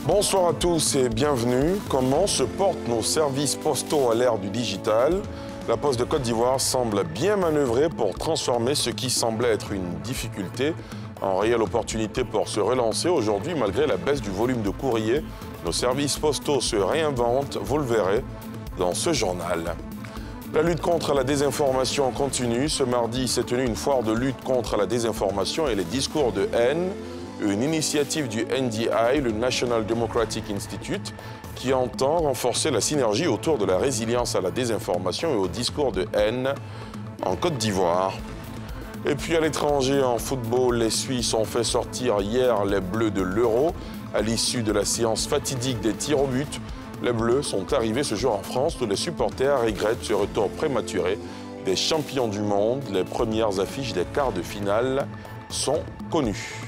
Bonsoir à tous et bienvenue. Comment se portent nos services postaux à l'ère du digital? La Poste de Côte d'Ivoire semble bien manœuvrer pour transformer ce qui semblait être une difficulté en réelle opportunité pour se relancer. Aujourd'hui, malgré la baisse du volume de courrier, nos services postaux se réinventent, vous le verrez dans ce journal. La lutte contre la désinformation continue. Ce mardi s'est tenue une foire de lutte contre la désinformation et les discours de haine. Une initiative du NDI, le National Democratic Institute, qui entend renforcer la synergie autour de la résilience à la désinformation et au discours de haine en Côte d'Ivoire. Et puis à l'étranger, en football, les Suisses ont fait sortir hier les Bleus de l'Euro. À l'issue de la séance fatidique des tirs au but, les Bleus sont arrivés ce jour en France où les supporters regrettent ce retour prématuré des champions du monde. Les premières affiches des quarts de finale sont connues.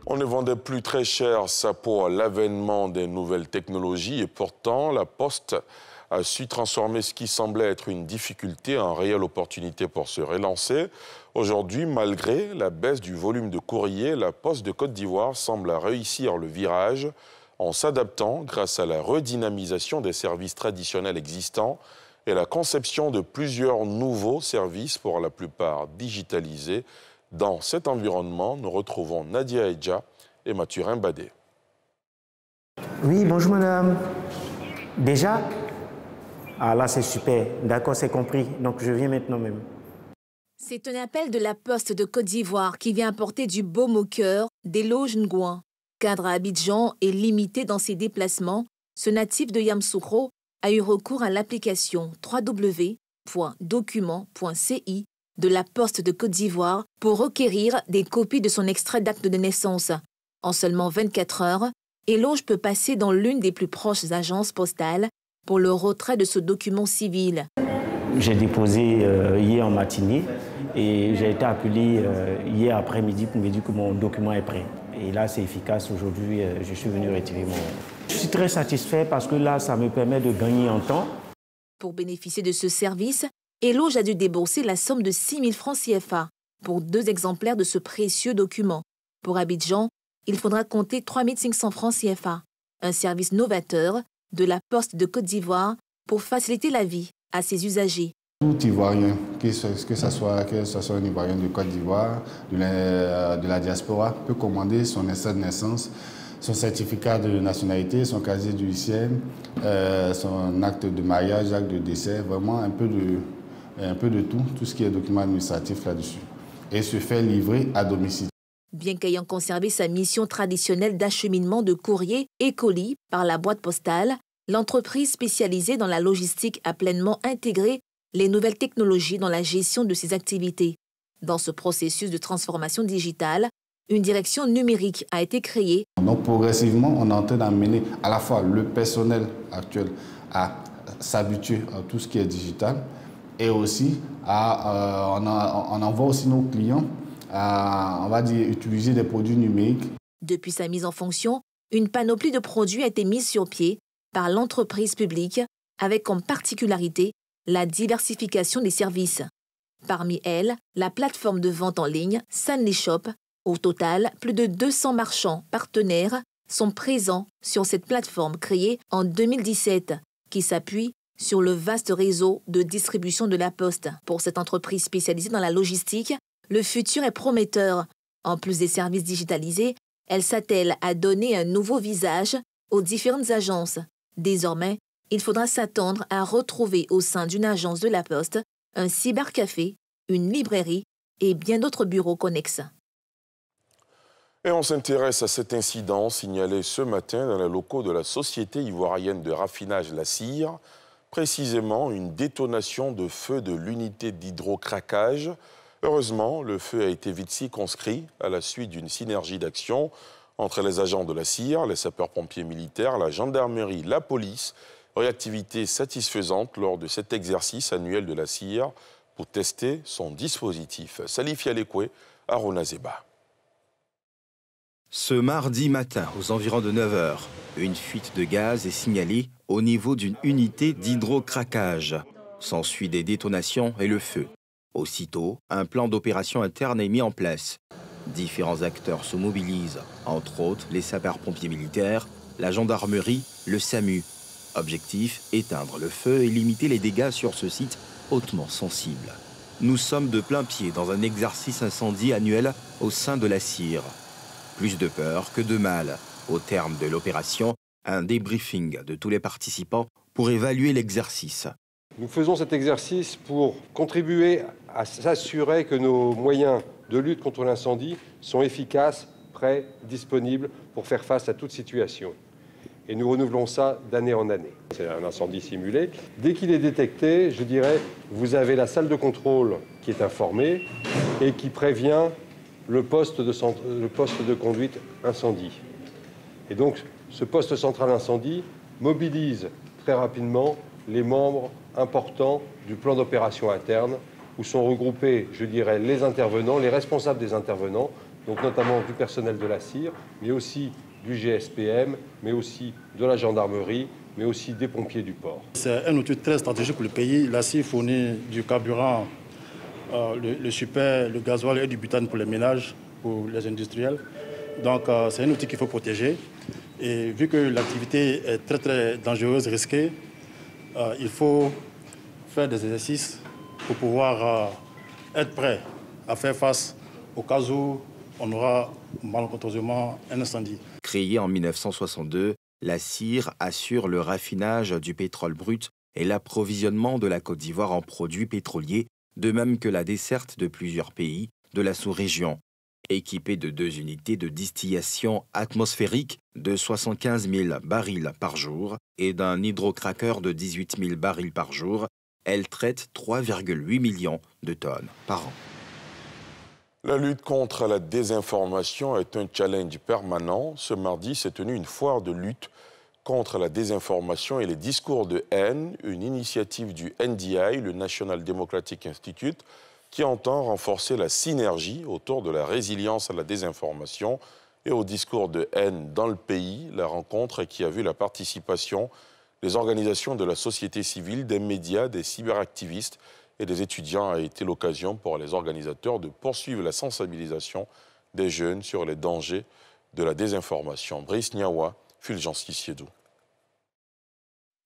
On ne vendait plus très cher sa peau à l'avènement des nouvelles technologies et pourtant la Poste a su transformer ce qui semblait être une difficulté en réelle opportunité pour se relancer. Aujourd'hui, malgré la baisse du volume de courrier, la Poste de Côte d'Ivoire semble réussir le virage en s'adaptant grâce à la redynamisation des services traditionnels existants et la conception de plusieurs nouveaux services, pour la plupart digitalisés. Dans cet environnement, nous retrouvons Nadia Edja et Mathurin Badé. Oui, bonjour madame. Déjà? Ah là, c'est super. D'accord, c'est compris. Donc, je viens maintenant même. C'est un appel de la Poste de Côte d'Ivoire qui vient apporter du baume au cœur d'Eloge Ngouan. Cadre à Abidjan et limité dans ses déplacements, ce natif de Yamoussoukro a eu recours à l'application www.document.ci de la Poste de Côte d'Ivoire pour requérir des copies de son extrait d'acte de naissance. En seulement 24 heures, Eloge peut passer dans l'une des plus proches agences postales pour le retrait de ce document civil. J'ai déposé hier en matinée et j'ai été appelé hier après-midi pour me dire que mon document est prêt. Et là, c'est efficace. Aujourd'hui, je suis venu retirer mon... Je suis très satisfait parce que là, ça me permet de gagner en temps. Pour bénéficier de ce service, Eloge a dû débourser la somme de 6 000 francs CFA pour 2 exemplaires de ce précieux document. Pour Abidjan, il faudra compter 3 500 francs CFA, un service novateur de la Poste de Côte d'Ivoire pour faciliter la vie à ses usagers. Tout Ivoirien, que ce soit un Ivoirien de Côte d'Ivoire, de la diaspora, peut commander son extrait de naissance, son certificat de nationalité, son casier judiciaire, son acte de mariage, acte de décès, vraiment un peu de tout ce qui est document administratif là-dessus, et se fait livrer à domicile. Bien qu'ayant conservé sa mission traditionnelle d'acheminement de courrier et colis par la boîte postale, l'entreprise spécialisée dans la logistique a pleinement intégré les nouvelles technologies dans la gestion de ses activités. Dans ce processus de transformation digitale, une direction numérique a été créée. Donc progressivement, on est en train d'amener à la fois le personnel actuel à s'habituer à tout ce qui est digital et aussi on envoie aussi nos clients à, on va dire, utiliser des produits numériques. Depuis sa mise en fonction, une panoplie de produits a été mise sur pied par l'entreprise publique avec comme particularité la diversification des services. Parmi elles, la plateforme de vente en ligne Sanli Shop. Au total, plus de 200 marchands partenaires sont présents sur cette plateforme créée en 2017 qui s'appuie sur le vaste réseau de distribution de la Poste. Pour cette entreprise spécialisée dans la logistique, le futur est prometteur. En plus des services digitalisés, elle s'attelle à donner un nouveau visage aux différentes agences. Désormais, il faudra s'attendre à retrouver au sein d'une agence de la Poste un cybercafé, une librairie et bien d'autres bureaux connexes. Et on s'intéresse à cet incident signalé ce matin dans les locaux de la société ivoirienne de raffinage La Cire, précisément une détonation de feu de l'unité d'hydrocraquage. Heureusement, le feu a été vite circonscrit à la suite d'une synergie d'action entre les agents de La Cire, les sapeurs-pompiers militaires, la gendarmerie, la police. Réactivité satisfaisante lors de cet exercice annuel de La Cire pour tester son dispositif. Salif Yalekwe, Arona Zeba. Ce mardi matin, aux environs de 9 h, une fuite de gaz est signalée au niveau d'une unité d'hydrocraquage. S'ensuit des détonations et le feu. Aussitôt, un plan d'opération interne est mis en place. Différents acteurs se mobilisent, entre autres les sapeurs-pompiers militaires, la gendarmerie, le SAMU. Objectif, éteindre le feu et limiter les dégâts sur ce site hautement sensible. Nous sommes de plein pied dans un exercice incendie annuel au sein de la CIR. Plus de peur que de mal. Au terme de l'opération, un débriefing de tous les participants pour évaluer l'exercice. Nous faisons cet exercice pour contribuer à s'assurer que nos moyens de lutte contre l'incendie sont efficaces, prêts, disponibles pour faire face à toute situation. Et nous renouvelons ça d'année en année. C'est un incendie simulé. Dès qu'il est détecté, je dirais, vous avez la salle de contrôle qui est informée et qui prévient le poste de conduite incendie. Et donc, ce poste central incendie mobilise très rapidement les membres importants du plan d'opération interne, où sont regroupés, je dirais, les intervenants, les responsables des intervenants, donc notamment du personnel de la CIR, mais aussi du GSPM, mais aussi de la gendarmerie, mais aussi des pompiers du port. C'est un outil très stratégique pour le pays. La CIR fournit du carburant, le super, le gasoil et du butane pour les ménages, pour les industriels. Donc c'est un outil qu'il faut protéger. Et vu que l'activité est très très dangereuse, risquée, il faut faire des exercices pour pouvoir être prêt à faire face au cas où on aura malencontreusement un incendie. Créée en 1962, la CIR assure le raffinage du pétrole brut et l'approvisionnement de la Côte d'Ivoire en produits pétroliers, de même que la desserte de plusieurs pays de la sous-région. Équipée de 2 unités de distillation atmosphérique de 75 000 barils par jour et d'un hydrocracker de 18 000 barils par jour, elle traite 3,8 millions de tonnes par an. La lutte contre la désinformation est un challenge permanent. Ce mardi s'est tenue une foire de lutte contre la désinformation et les discours de haine, une initiative du NDI, le National Democratic Institute, qui entend renforcer la synergie autour de la résilience à la désinformation et aux discours de haine dans le pays. La rencontre qui a vu la participation des organisations de la société civile, des médias, des cyberactivistes et des étudiants a été l'occasion pour les organisateurs de poursuivre la sensibilisation des jeunes sur les dangers de la désinformation. Brice Niawa, Fulgence Kissiedou.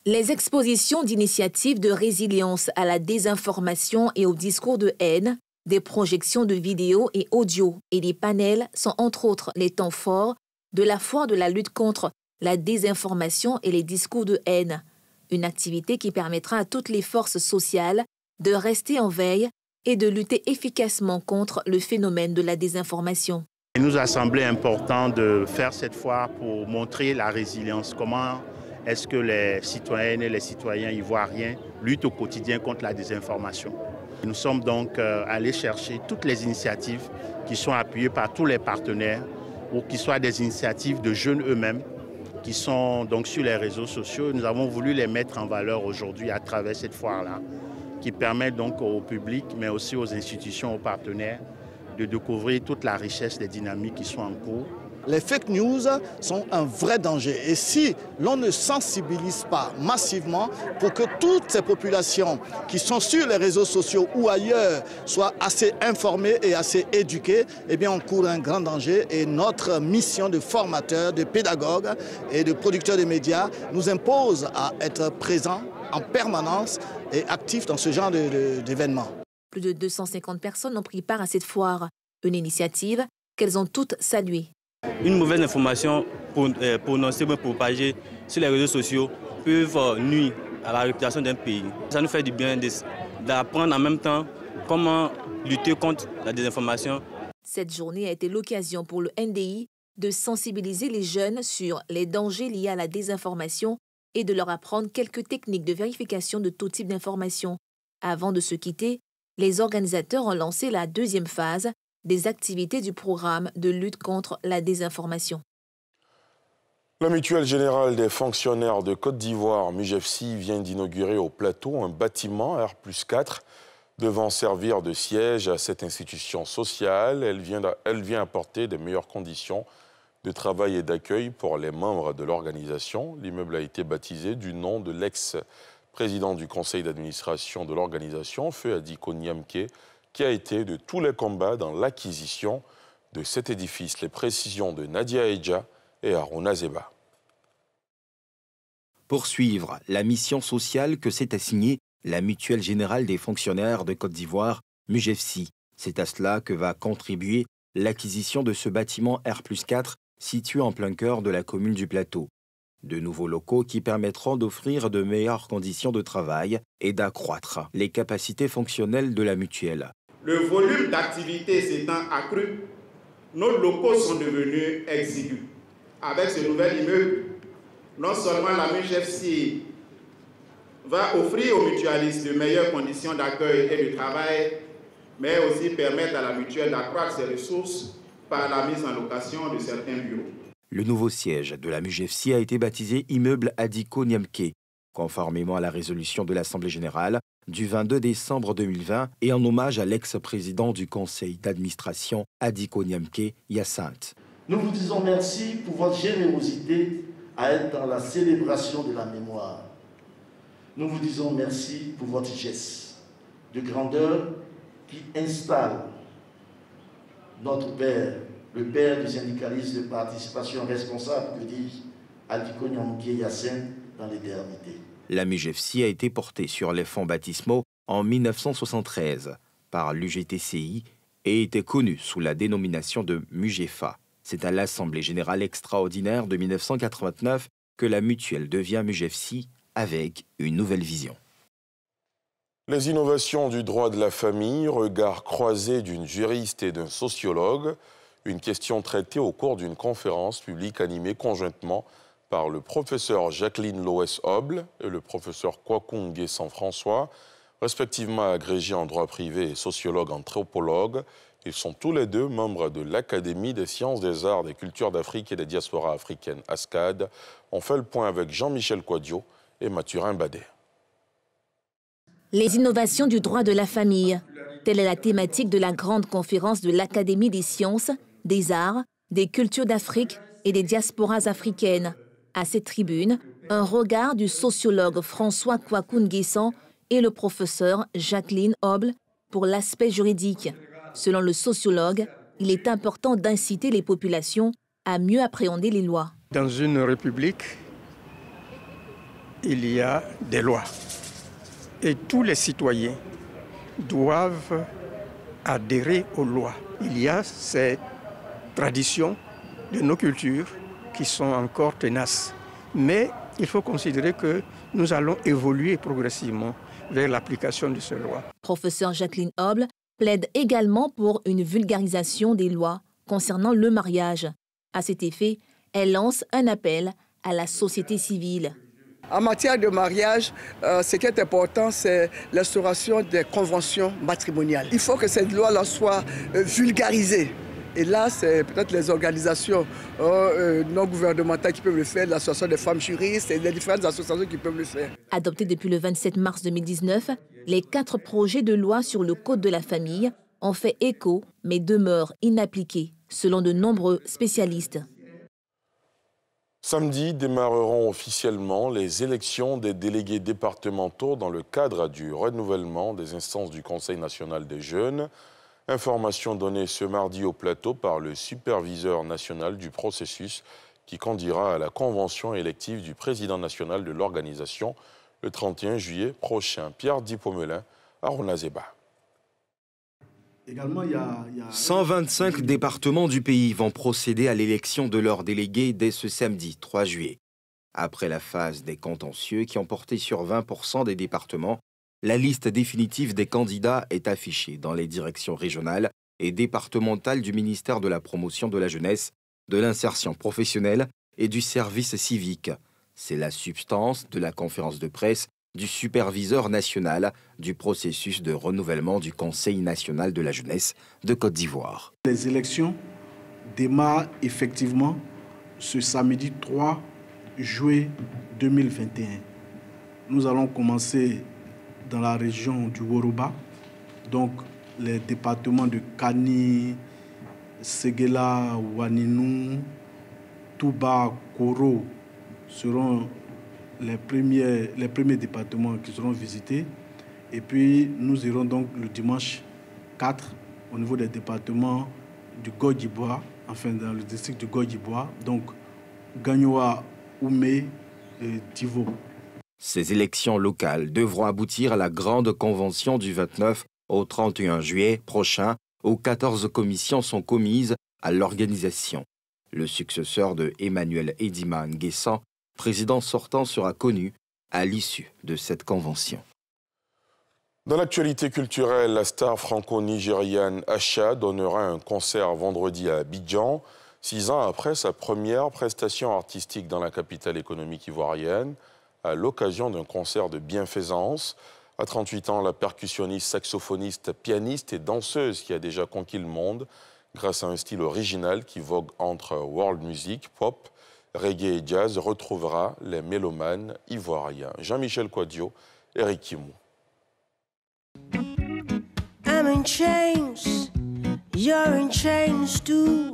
Les expositions d'initiatives de résilience à la désinformation et au discours de haine, des projections de vidéos et audio et des panels sont entre autres les temps forts de la foire de la lutte contre la désinformation et les discours de haine, une activité qui permettra à toutes les forces sociales de rester en veille et de lutter efficacement contre le phénomène de la désinformation. Il nous a semblé important de faire cette foire pour montrer la résilience. Comment est-ce que les citoyennes et les citoyens ivoiriens luttent au quotidien contre la désinformation? Nous sommes donc allés chercher toutes les initiatives qui sont appuyées par tous les partenaires ou qui soient des initiatives de jeunes eux-mêmes qui sont donc sur les réseaux sociaux. Nous avons voulu les mettre en valeur aujourd'hui à travers cette foire-là, qui permet donc au public, mais aussi aux institutions, aux partenaires, de découvrir toute la richesse des dynamiques qui sont en cours. Les fake news sont un vrai danger. Et si l'on ne sensibilise pas massivement pour que toutes ces populations qui sont sur les réseaux sociaux ou ailleurs soient assez informées et assez éduquées, eh bien on court un grand danger. Et notre mission de formateur, de pédagogue et de producteur de médias nous impose à être présents en permanence et actifs dans ce genre d'événements. Plus de 250 personnes ont pris part à cette foire, une initiative qu'elles ont toutes saluée. Une mauvaise information prononcée ou propagée sur les réseaux sociaux peuvent nuire à la réputation d'un pays. Ça nous fait du bien d'apprendre en même temps comment lutter contre la désinformation. Cette journée a été l'occasion pour le NDI de sensibiliser les jeunes sur les dangers liés à la désinformation et de leur apprendre quelques techniques de vérification de tout type d'information. Avant de se quitter, les organisateurs ont lancé la deuxième phase des activités du programme de lutte contre la désinformation. La Mutuelle Générale des Fonctionnaires de Côte d'Ivoire, MUGEFSI, vient d'inaugurer au plateau un bâtiment R+4 devant servir de siège à cette institution sociale. Elle vient apporter de meilleures conditions de travail et d'accueil pour les membres de l'organisation. L'immeuble a été baptisé du nom de l'ex-président du conseil d'administration de l'organisation, Feu Adiko Niamke, qui a été de tous les combats dans l'acquisition de cet édifice. Les précisions de Nadia Eidja et Harouna Zeba. Poursuivre la mission sociale que s'est assignée la Mutuelle Générale des Fonctionnaires de Côte d'Ivoire, MUGEFSI. C'est à cela que va contribuer l'acquisition de ce bâtiment R+4 situé en plein cœur de la commune du Plateau. De nouveaux locaux qui permettront d'offrir de meilleures conditions de travail et d'accroître les capacités fonctionnelles de la mutuelle. Le volume d'activité s'étant accru, nos locaux sont devenus exigus. Avec ce nouvel immeuble, non seulement la MUGEFSI va offrir aux mutualistes de meilleures conditions d'accueil et de travail, mais aussi permettre à la mutuelle d'accroître ses ressources par la mise en location de certains bureaux. Le nouveau siège de la MUGEFSI a été baptisé immeuble Adiko Niamke, conformément à la résolution de l'Assemblée générale du 22 décembre 2020 et en hommage à l'ex-président du conseil d'administration Adiko Niamke, Hyacinthe. Nous vous disons merci pour votre générosité à être dans la célébration de la mémoire. Nous vous disons merci pour votre geste de grandeur qui installe notre père, le père du syndicalisme de participation responsable, que dis-je, Adiko Niamke Hyacinthe, dans l'éternité. La MUGEFSI a été portée sur les fonds baptismaux en 1973 par l'UGTCI et était connue sous la dénomination de MUGEFA. C'est à l'Assemblée générale extraordinaire de 1989 que la mutuelle devient MUGEFSI avec une nouvelle vision. Les innovations du droit de la famille, regard croisé d'une juriste et d'un sociologue, une question traitée au cours d'une conférence publique animée conjointement par le professeur Jacqueline Loès-Oble et le professeur Kwaku Nguessan-François, respectivement agrégés en droit privé et sociologue anthropologue. Ils sont tous les deux membres de l'Académie des sciences, des arts, des cultures d'Afrique et des diasporas africaines, ASCAD. On fait le point avec Jean-Michel Quadio et Mathurin Badet. Les innovations du droit de la famille. Telle est la thématique de la grande conférence de l'Académie des sciences, des arts, des cultures d'Afrique et des diasporas africaines. À cette tribune, un regard du sociologue François Kwaku Nguessan et le professeur Jacqueline Oble pour l'aspect juridique. Selon le sociologue, il est important d'inciter les populations à mieux appréhender les lois. Dans une république, il y a des lois. Et tous les citoyens doivent adhérer aux lois. Il y a ces traditions de nos cultures qui sont encore tenaces. Mais il faut considérer que nous allons évoluer progressivement vers l'application de ces lois. Professeur Jacqueline Oble plaide également pour une vulgarisation des lois concernant le mariage. À cet effet, elle lance un appel à la société civile. En matière de mariage, ce qui est important, c'est l'instauration des conventions matrimoniales. Il faut que cette loi-là soit vulgarisée. Et là, c'est peut-être les organisations non gouvernementales qui peuvent le faire, l'association des femmes juristes et les différentes associations qui peuvent le faire. Adoptés depuis le 27 mars 2019, les 4 projets de loi sur le Code de la famille ont fait écho, mais demeurent inappliqués, selon de nombreux spécialistes. Samedi démarreront officiellement les élections des délégués départementaux dans le cadre du renouvellement des instances du Conseil national des jeunes. Information donnée ce mardi au Plateau par le superviseur national du processus qui conduira à la convention élective du président national de l'organisation le 31 juillet prochain. Pierre Dipomelin, Harouna Zeba. 125 départements du pays vont procéder à l'élection de leurs délégués dès ce samedi 3 juillet. Après la phase des contentieux qui ont porté sur 20% des départements, la liste définitive des candidats est affichée dans les directions régionales et départementales du ministère de la Promotion de la Jeunesse, de l'Insertion professionnelle et du Service civique. C'est la substance de la conférence de presse du superviseur national du processus de renouvellement du Conseil national de la jeunesse de Côte d'Ivoire. Les élections démarrent effectivement ce samedi 3 juillet 2021. Nous allons commencer dans la région du Woroba, donc les départements de Kani, Séguéla, Ouaninou, Touba, Koro seront les premiers départements qui seront visités. Et puis nous irons donc le dimanche 4 au niveau des départements du Goy-d'Ivoire, enfin dans le district du Goy-d'Ivoire, donc Gagnoa, Oumé et Tivo. Ces élections locales devront aboutir à la grande convention du 29 au 31 juillet prochain, où 14 commissions sont commises à l'organisation. Le successeur de Emmanuel Edima Nguessan, président sortant, sera connu à l'issue de cette convention. Dans l'actualité culturelle, la star franco-nigériane Asha donnera un concert vendredi à Abidjan, 6 ans après sa première prestation artistique dans la capitale économique ivoirienne, à l'occasion d'un concert de bienfaisance. À 38 ans, la percussionniste, saxophoniste, pianiste et danseuse qui a déjà conquis le monde grâce à un style original qui vogue entre world music, pop, reggae et jazz, retrouvera les mélomanes ivoiriens. Jean-Michel Quadio, Eric Kimou. I'm in chains, you're in chains too.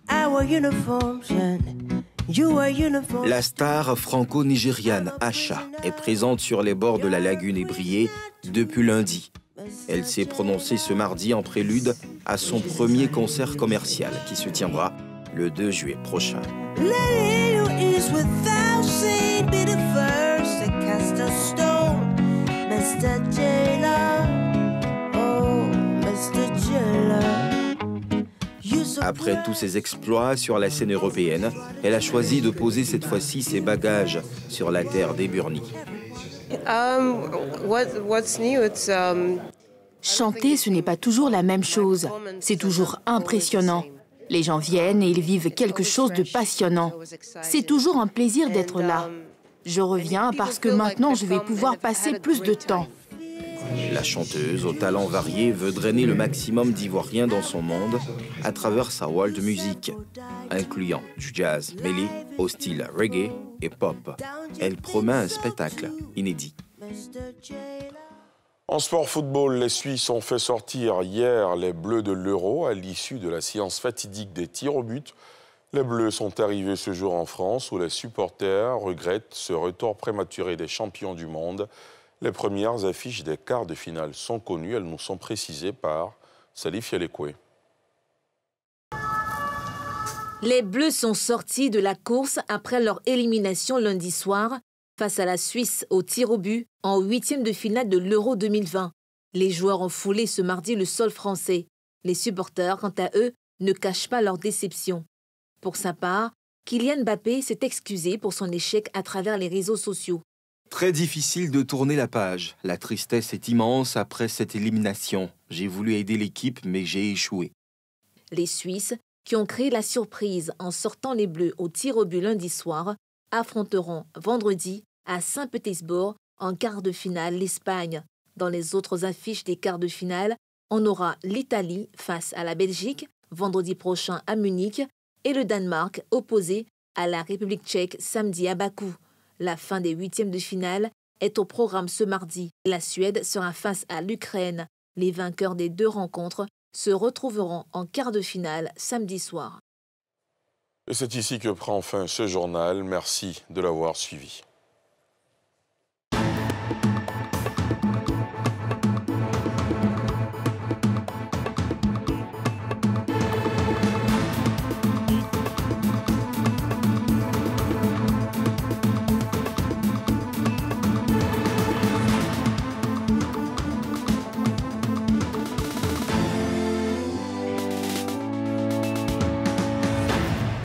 Our uniforms and you are uniforms. La star franco-nigériane Asha est présente sur les bords de la lagune ébriée depuis lundi. Elle s'est prononcée ce mardi en prélude à son premier concert commercial qui se tiendra le 2 juillet prochain. Après tous ses exploits sur la scène européenne, elle a choisi de poser cette fois-ci ses bagages sur la terre des Burnis. Chanter, ce n'est pas toujours la même chose. C'est toujours impressionnant. Les gens viennent et ils vivent quelque chose de passionnant. C'est toujours un plaisir d'être là. Je reviens parce que maintenant, je vais pouvoir passer plus de temps. La chanteuse, au talent varié, veut drainer le maximum d'Ivoiriens dans son monde à travers sa world music, incluant du jazz mêlé au style reggae et pop. Elle promet un spectacle inédit. En sport football, les Suisses ont fait sortir hier les Bleus de l'Euro à l'issue de la séance fatidique des tirs au but. Les Bleus sont arrivés ce jour en France où les supporters regrettent ce retour prématuré des champions du monde. Les premières affiches des quarts de finale sont connues. Elles nous sont précisées par Salif Yalekwe. Les Bleus sont sortis de la course après leur élimination lundi soir face à la Suisse au tir au but en 8e de finale de l'Euro 2020. Les joueurs ont foulé ce mardi le sol français. Les supporters, quant à eux, ne cachent pas leur déception. Pour sa part, Kylian Mbappé s'est excusé pour son échec à travers les réseaux sociaux. Très difficile de tourner la page. La tristesse est immense après cette élimination. J'ai voulu aider l'équipe, mais j'ai échoué. Les Suisses, qui ont créé la surprise en sortant les Bleus au tir au but lundi soir, affronteront vendredi à Saint-Pétersbourg en quart de finale l'Espagne. Dans les autres affiches des quarts de finale, on aura l'Italie face à la Belgique vendredi prochain à Munich et le Danemark opposé à la République tchèque samedi à Bakou. La fin des 8e de finale est au programme ce mardi. La Suède sera face à l'Ukraine. Les vainqueurs des deux rencontres se retrouveront en quart de finale samedi soir. Et c'est ici que prend fin ce journal. Merci de l'avoir suivi.